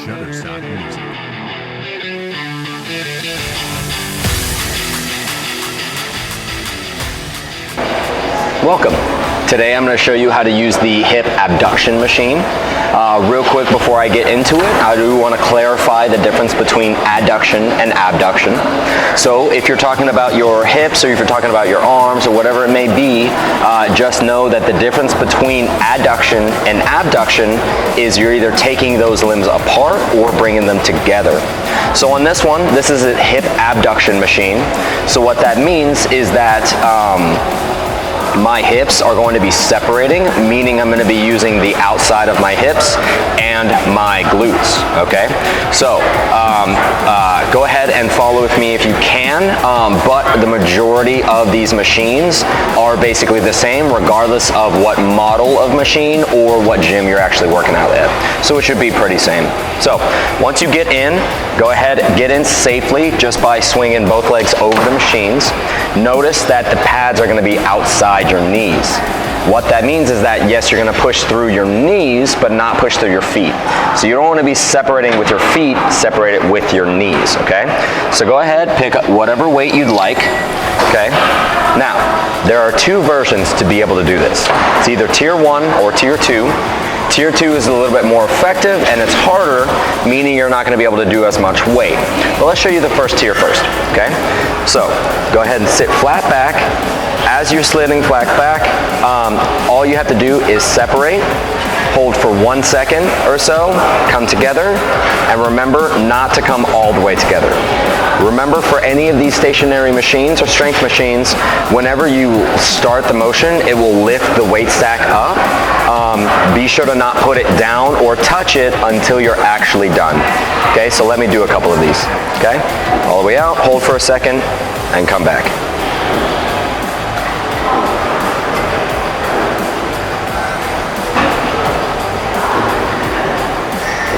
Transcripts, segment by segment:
Goalhunters.fit. Welcome. Today I'm going to show you how to use the hip abduction machine. Real quick before I get into it, I do want to clarify the difference between adduction and abduction. So if you're talking about your hips or if you're talking about your arms or whatever it may be, just know that the difference between adduction and abduction is you're either taking those limbs apart or bringing them together. So on this one, this is a hip abduction machine. So what that means is that my hips are going to be separating, meaning I'm going to be using the outside of my hips and my glutes, okay? So go ahead and follow with me if you can, but the majority of these machines are basically the same regardless of what model of machine or what gym you're actually working out at. So it should be pretty same. So once you get in, go ahead and get in safely just by swinging both legs over the machines. Notice that the pads are going to be outside your knees. What that means is that yes, you're going to push through your knees, but not push through your feet. So you don't want to be separating with your feet, separate it with your knees, okay? So go ahead, pick up whatever weight you'd like, okay? Now, there are two versions to be able to do this. It's either tier 1 or tier 2. Tier 2 is a little bit more effective and it's harder, meaning you're not going to be able to do as much weight. But let's show you the first tier first, okay? So go ahead and sit flat back. As you're sliding flat back, all you have to do is separate, hold for 1 second or so, come together, and remember not to come all the way together. Remember, for any of these stationary machines or strength machines, whenever you start the motion, it will lift the weight stack up. Be sure to not put it down or touch it until you're actually done. Okay, so let me do a couple of these. Okay, all the way out, hold for a second, and come back.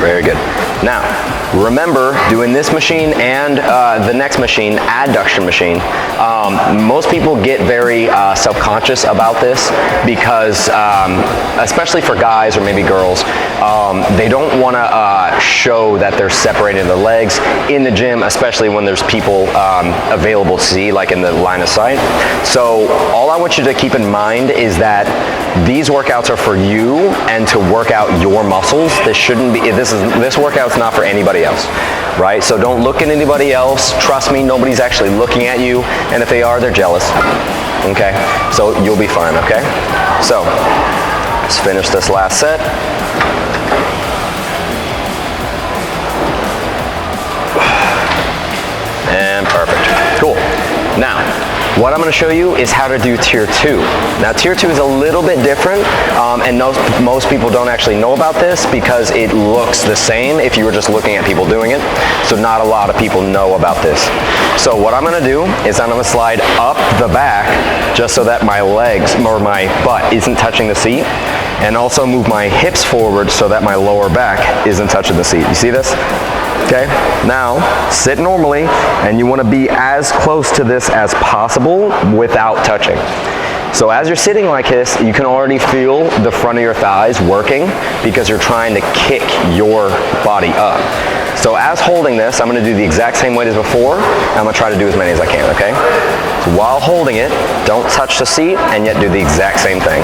Very good. Now, remember, doing this machine and the next machine, adduction machine, most people get very self-conscious about this because, especially for guys or maybe girls, they don't want to show that they're separating their legs in the gym, especially when there's people available to see, like in the line of sight. So all I want you to keep in mind is that these workouts are for you and to work out your muscles. This shouldn't be, this workout's not for anybody else, right? So don't look at anybody else. Trust me, nobody's actually looking at you, and if they are, they're jealous, okay? So you'll be fine, okay? So let's finish this last set. And perfect, cool. Now, what I'm going to show you is how to do tier 2. Now, tier 2 is a little bit different, and most people don't actually know about this because it looks the same if you were just looking at people doing it. So not a lot of people know about this. So what I'm going to do is I'm going to slide up the back just so that my legs or my butt isn't touching the seat, and also move my hips forward so that my lower back isn't touching the seat. You see this? Okay, now sit normally, and you want to be as close to this as possible without touching. So as you're sitting like this, you can already feel the front of your thighs working because you're trying to kick your body up. So as holding this, I'm going to do the exact same weight as before. I'm going to try to do as many as I can, okay? So while holding it, don't touch the seat, and yet do the exact same thing.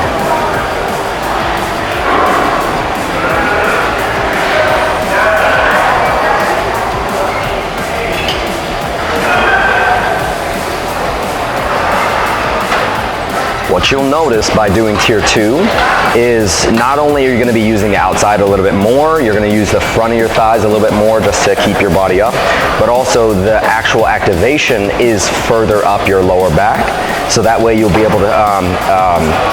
What you'll notice by doing tier 2 is not only are you going to be using the outside a little bit more, you're going to use the front of your thighs a little bit more just to keep your body up, but also the actual activation is further up your lower back, so that way you'll be able to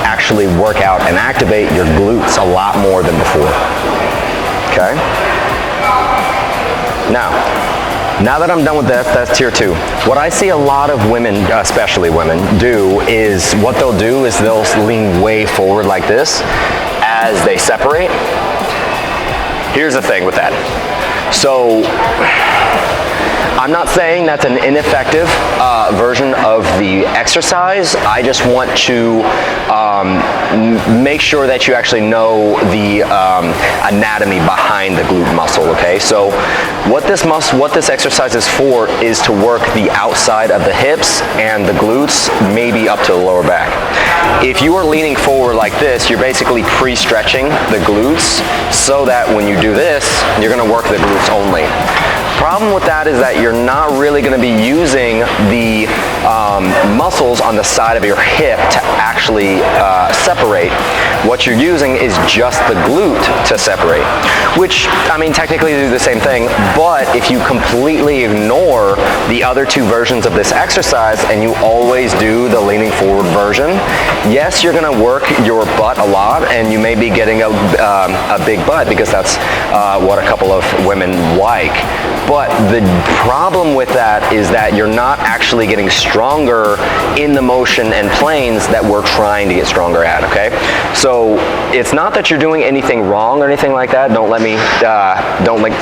actually work out and activate your glutes a lot more than before. Okay? Now that I'm done with that, that's tier 2. What I see a lot of women, especially women, do is what they'll do is they'll lean way forward like this as they separate. Here's the thing with that. So I'm not saying that's an ineffective version of the exercise. I just want to make sure that you actually know the anatomy behind the glute muscle, okay? So what this exercise is for is to work the outside of the hips and the glutes, maybe up to the lower back. If you are leaning forward like this, you're basically pre-stretching the glutes so that when you do this, you're gonna work the glutes only. Problem with that is that you're not really going to be using the muscles on the side of your hip to actually separate. What you're using is just the glute to separate, which, I mean, technically they do the same thing, but if you completely ignore the other two versions of this exercise and you always do the leaning forward version, yes, you're going to work your butt a lot and you may be getting a big butt because that's what a couple of women like. But the problem with that is that you're not actually getting stronger in the motion and planes that we're trying to get stronger at, okay? So it's not that you're doing anything wrong or anything like that. Don't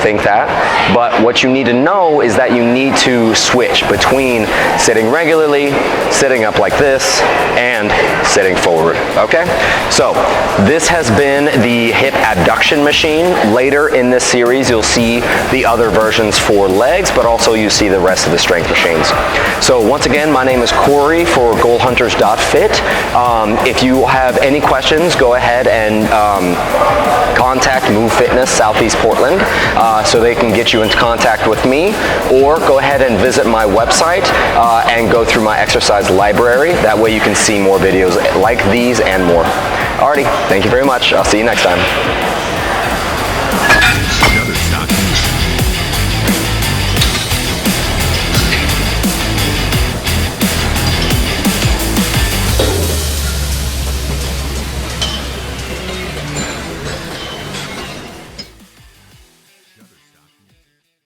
think that. But what you need to know is that you need to switch between sitting regularly, sitting up like this, and sitting forward, okay? So this has been the hip abduction machine. Later in this series, you'll see the other versions for legs, but also you see the rest of the strength machines. So once again, my name is Korey for Goalhunters.fit. If you have any questions, go ahead and contact Move Fitness Southeast Portland so they can get you into contact with me, or go ahead and visit my website and go through my exercise library. That way you can see more videos like these and more. Alrighty, thank you very much. I'll see you next time.